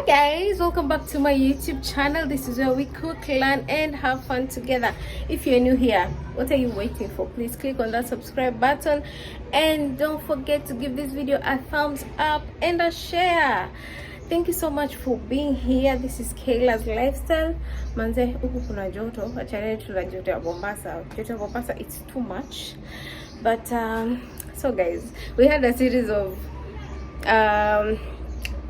Guys, welcome back to my YouTube channel. This is where we cook, learn and have fun together. If you're new here, what are you waiting for? Please click on that subscribe button and don't forget to give this video a thumbs up and a share. Thank you so much for being here. This is Kayla's Lifestyle. Manze, huku kuna joto. Achana tuna joto ya Mombasa. Joto ya Mombasa, it's too much. But so guys, we had a series of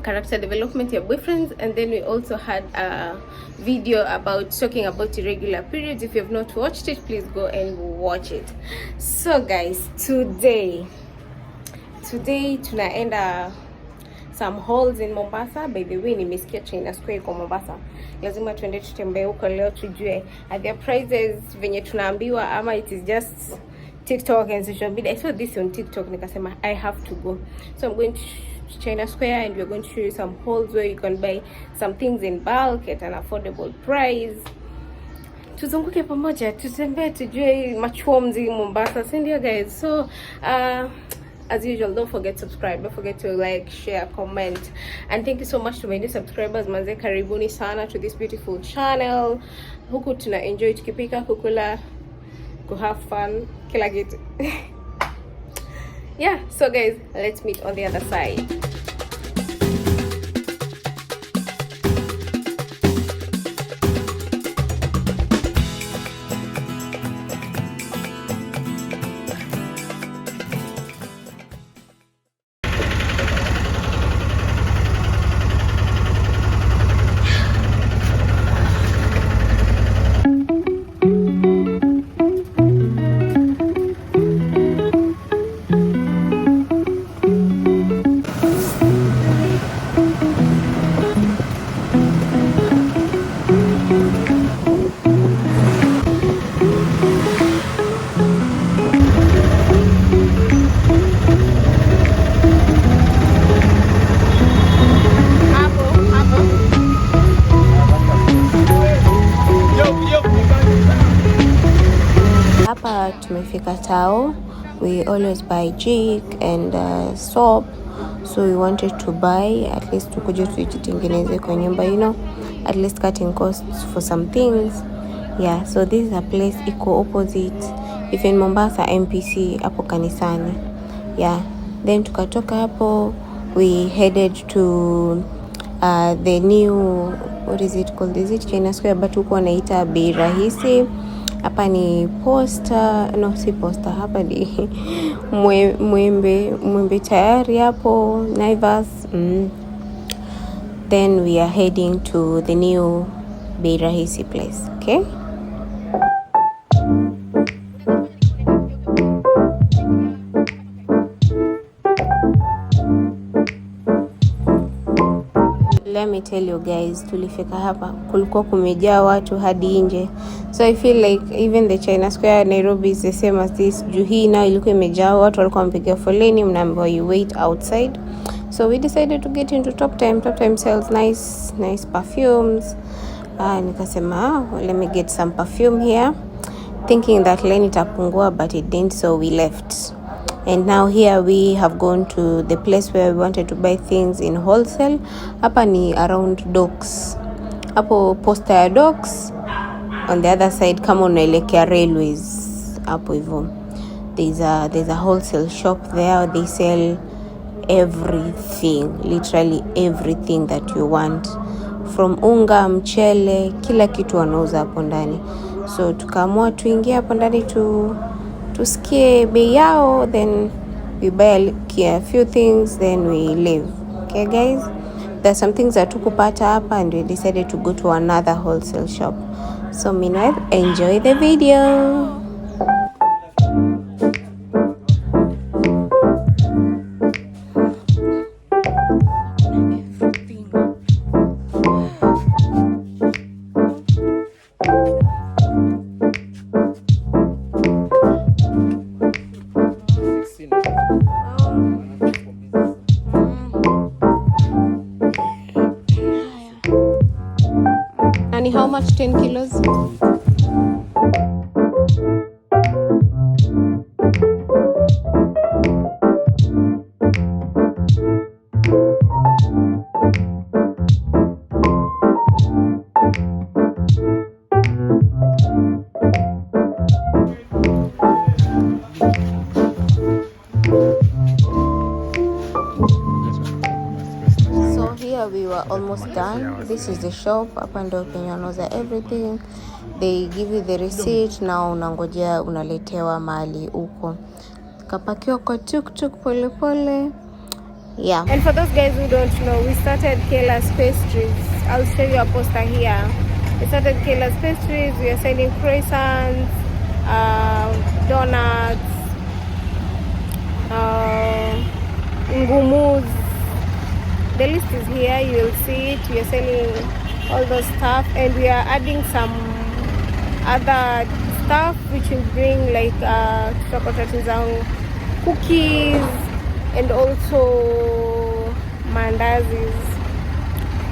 character development, your boyfriends, and then we also had a video about talking about irregular periods. If you have not watched it, please go and watch it. So guys, today tunaenda some halls in Mombasa. By the way, nimesikia China Square kwa Mombasa, lazima tuende tutembee huko leo tujue are there prices venye tunaambiwa ama it is just TikTok and social media. I saw this on TikTok, nikasema I have to go. So I'm going to China Square and we're going to show you some halls where you can buy some things in bulk at an affordable price. Tuzunguke pamoja, tutembee tujue machomzi Mombasa, si ndio guys? So as usual, don't forget to subscribe, don't forget to like, share, comment, and thank you so much to my new subscribers. Manze, karibuni sana to this beautiful channel. Huku tuna enjoy tukipika, kukula, to have fun, kila kitu. Yeah, so guys, let's meet on the other side. Hapa tumefika tao. We always buy jik and soap, so we wanted to buy at least tukuje tujitengeneze kwa nyumba, you know, at least cutting costs for some things. Yeah, so this is a place iko opposite if in Mombasa MPC hapo kanisani. Yeah, then tukatoka hapo, we headed to the new, what is it called, is it China Square, but huko wanaita bei rahisi. Hapa ni posta, no si posta, hapa ni mwembe tayari hapo Naivas. Then we are heading to the new bei rahisi place, okay? Let me tell you guys, tulifika hapa kulikuwa kumejaa watu hadi nje. So I feel like even the China Square Nairobi is the same as this. Juu hii nao ilikuwa imejaa watu, walikuwa wamepiga foleni, mnaambiwa you wait outside. So we decided to get into Top Time. Top Time sells nice perfumes. Nikasema let me get some perfume here, thinking that line itapungua, but it didn't, so we left. And now here we have gone to the place where we wanted to buy things in Wholesale. Hapa ni around Docks. Hapo posta ya Docks. On the other side, kama unaelekea railways, hapo hivyo. There's a wholesale shop there. They sell everything, literally everything that you want. From unga, mchele, kila kitu wanauza hapo ndani. So tukaamua tuingie hapo ndani tusikie bei yao, then we buy a few things, then we leave. Okay guys, there's some things that tukupata hapa and we decided to go to another wholesale shop. So meanwhile, enjoy the video. And how much 10 kilos? here we were almost done. This is the shop. Hapa ndio penye wanauza everything. They give you the receipt, na unangojea unaletewa mahali huko. Kapakiwa kwa tuk-tuk pole pole. Yeah. And for those guys who don't know, we started Kayla's Pastries. I'll show you a poster here. We started Kayla's Pastries. We are selling croissants, donuts, ngumus. The list is here. You will see it. We are selling all those stuff, and we are adding some other stuff which will bring like cookies and also mandazis.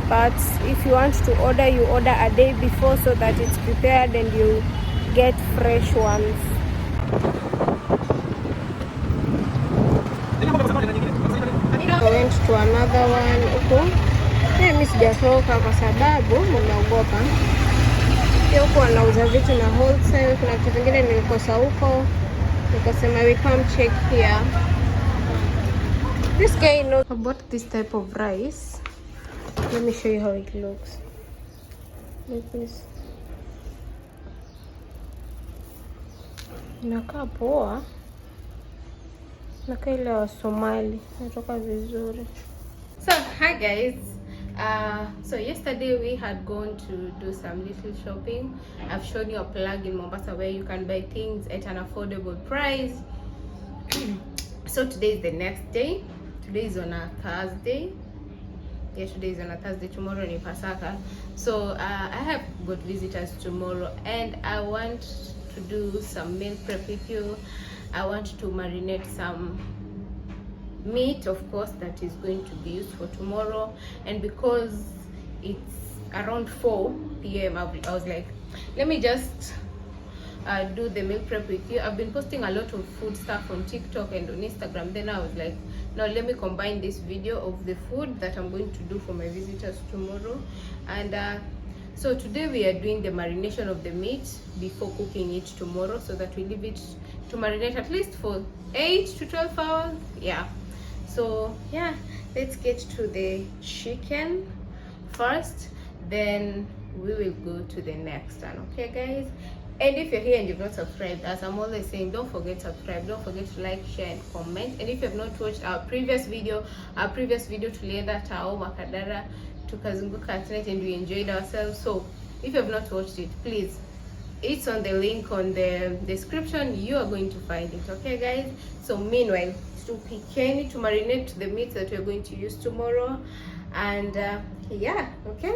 But if you want to order, you order a day before so that it's prepared and you get fresh ones. I went to another one huko. Mimi sijatoka kwa sababu nimeogopa. Pia huko wanauza vitu na wholesale. Kuna vitu vingine nilikosa huko. Nikasema we come check here. This guy knows about this type of rice. Let me show you how it looks. Like this. Inakaa poa. Inakaa ile wa Somali. Inatoka vizuri. So, hi guys. So yesterday we had gone to do some little shopping. I've shown you a plug in Mombasa where you can buy things at an affordable price. So today is the next day. Today is on a Thursday. Yeah, today is on a Thursday. Tomorrow is Pasaka. So I have got visitors tomorrow, and I want to do some meal prep with you. I want to marinate some meat, of course, that is going to be used for tomorrow. And because it's around 4 p.m. I was like, let me just do the meal prep with you. I've been posting a lot of food stuff on TikTok and on Instagram. Then I was like, now let me combine this video of the food that I'm going to do for my visitors tomorrow. And so today we are doing the marination of the meat before cooking it tomorrow, so that we leave it to marinate at least for 8 to 12 hours. Yeah. So yeah, let's get to the chicken first, then we will go to the next one. Okay guys? And if you're here and you've not subscribed, as I'm always saying, don't forget to subscribe, don't forget to like, share and comment. And if you have not watched our previous video tulienda Tao Makadara tukazunguka internet and we enjoyed ourselves. So if you have not watched it, please, it's on the link on the description. You are going to find it. Okay guys? So meanwhile, to pikeni to marinate the meat that we're going to use tomorrow. And yeah, okay.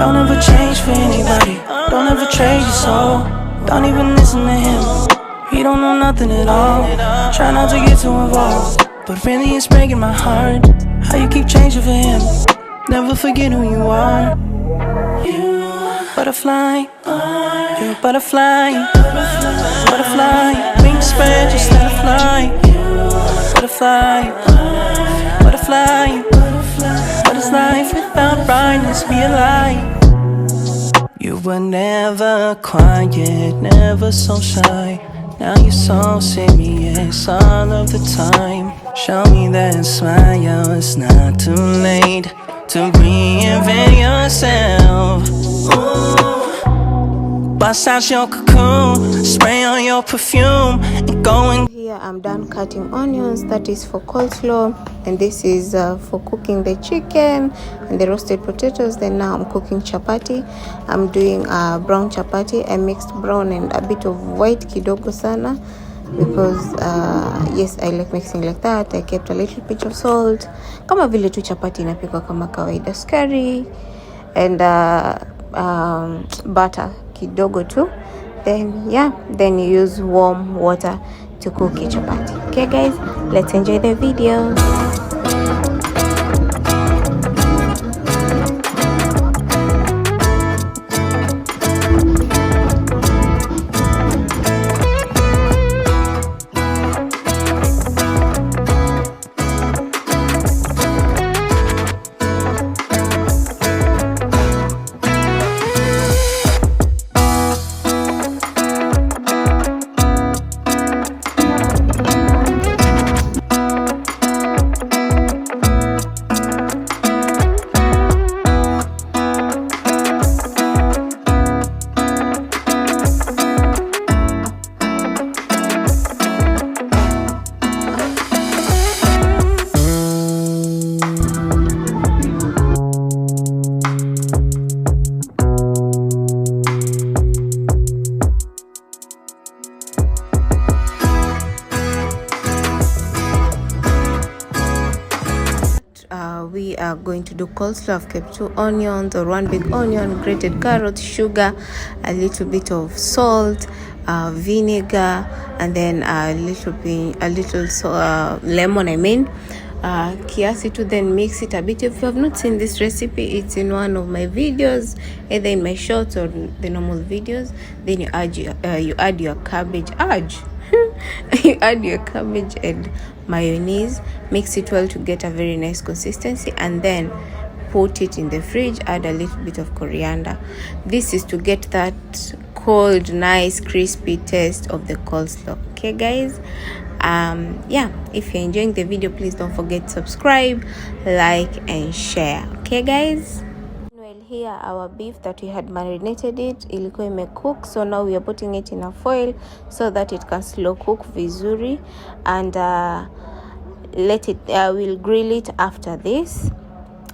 Don't ever change for anybody. Don't ever trade your soul. Don't even listen to him. He don't know nothing at all. Try not to get too involved, but really it's breaking my heart how you keep changing for him. Never forget who you are. You butterfly, you're a butterfly. Butterfly, wings spread, just let it fly. Butterfly, butterfly. What is life without brightness? Be a light. You were never quiet, never so shy. Now you're so serious all of the time. Show me that smile, it's not too late to reinvent yourself. Ooh. Bust out your cocoon, spray on your perfume, and go and here I'm done cutting onions. That is for coleslaw, and this is for cooking the chicken and the roasted potatoes. Then now I'm cooking chapati. I'm doing brown chapati. I mixed brown and a bit of white kidogo sana, because yes, I like mixing like that. I kept a little pinch of salt, kama vile tu chapati inapikwa kama kawaida, sukari and butter kidogo tu. Then yeah, then you use warm water to cook your chapati. Okay guys, let's enjoy the video. We are going to do coleslaw. I've kept 2 onions or 1 big onion, grated carrots, sugar, a little bit of salt, vinegar, and then a little lemon. Kiasi to then mix it a bit. If you have not seen this recipe, it's in one of my videos, either in my shorts or the normal videos. Then you add your cabbage. You add your cabbage and mayonnaise, mix it well to get a very nice consistency, and then put it in the fridge. Add a little bit of coriander. This is to get that cold, nice, crispy taste of the coleslaw. Okay guys, yeah, if you're enjoying the video, please don't forget to subscribe, like and share. Okay guys, here our beef that we had marinated it ilikuwa imecook, so now we are putting it in a foil so that it can slow cook vizuri, and we'll grill it after this.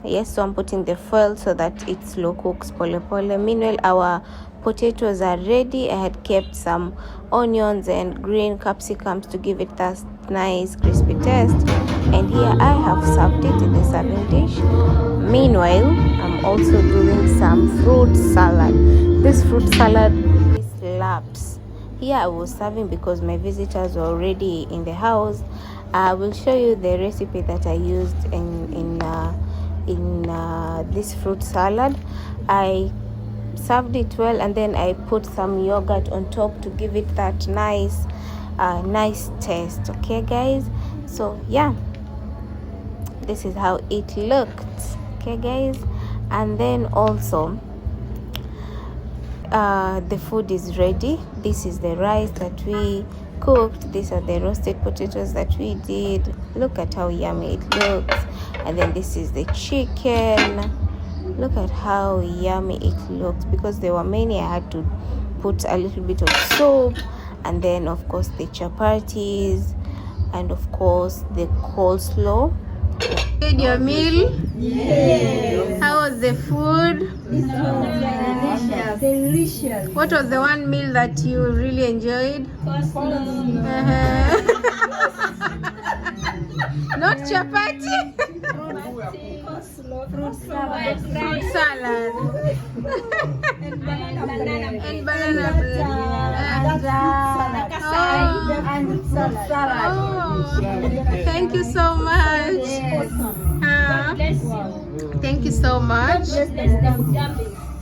Yes, so I'm putting the foil so that it slow cooks pole pole. Meanwhile, our potatoes are ready. I had kept some onions and green capsicums to give it that nice crispy taste, and here I have served it in a serving dish. Meanwhile, I'm also doing some fruit salad. This fruit salad slaps. Here I was serving because my visitors were already in the house. I will show you the recipe that I used in this fruit salad. I served it well, and then I put some yogurt on top to give it that nice taste. Okay guys, so yeah, this is how it looked. Okay guys, and then also the food is ready. This is the rice that we cooked. These are the roasted potatoes that we did. Look at how yummy it looks. And then this is the chicken. Look at how yummy it looks. Because there were many, I had to put a little bit of soup, and then of course the chapatis, and of course the coleslaw. Did your meal? Yes. How was the food? It was delicious. What was the one meal that you really enjoyed? Coleslaw. Not chapati. Fruit salad. And banana bread. And banana bread. And fruit salad. Oh, thank you so much. Thank you so much.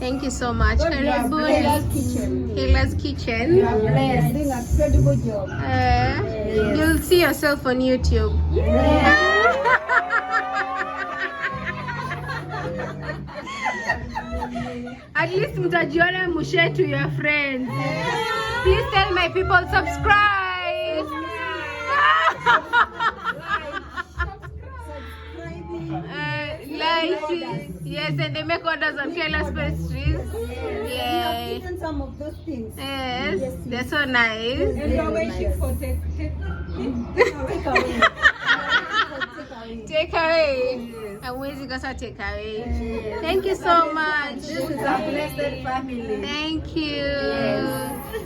Thank you so much. Kayla's kitchen. Kayla's Kitchen. You are blessed. Doing an incredible job. You'll see yourself on YouTube. At least mtajiona mushare to your friends. Please tell my people subscribe. Like, yes, and they make orders of Kayla's pastries. Yeah. Eaten some of those things. Yes, they're so nice. And you're waiting for take away. Take away. I'm waiting for take away. Thank you so much. This is a blessed family. Thank you.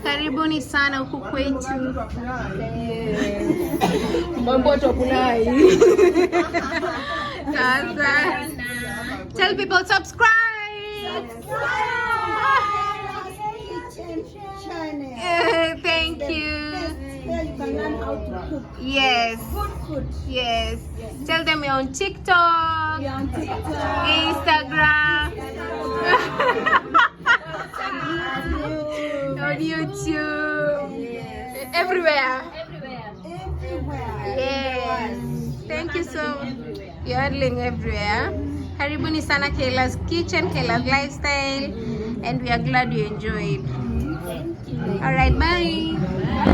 Karibuni sana huku kwetu. Mambo topulai. Tell people subscribe. Thank you. Here you can learn how to cook. Yes. Good food. Yes. Tell them you're on TikTok, We're on TikTok. Instagram, on YouTube, everywhere. Everywhere. Yes. Thank you so much. You're handling everywhere. Karibuni sana Kayla's Kitchen, Kayla's Lifestyle, and we are glad you enjoyed. All right, bye.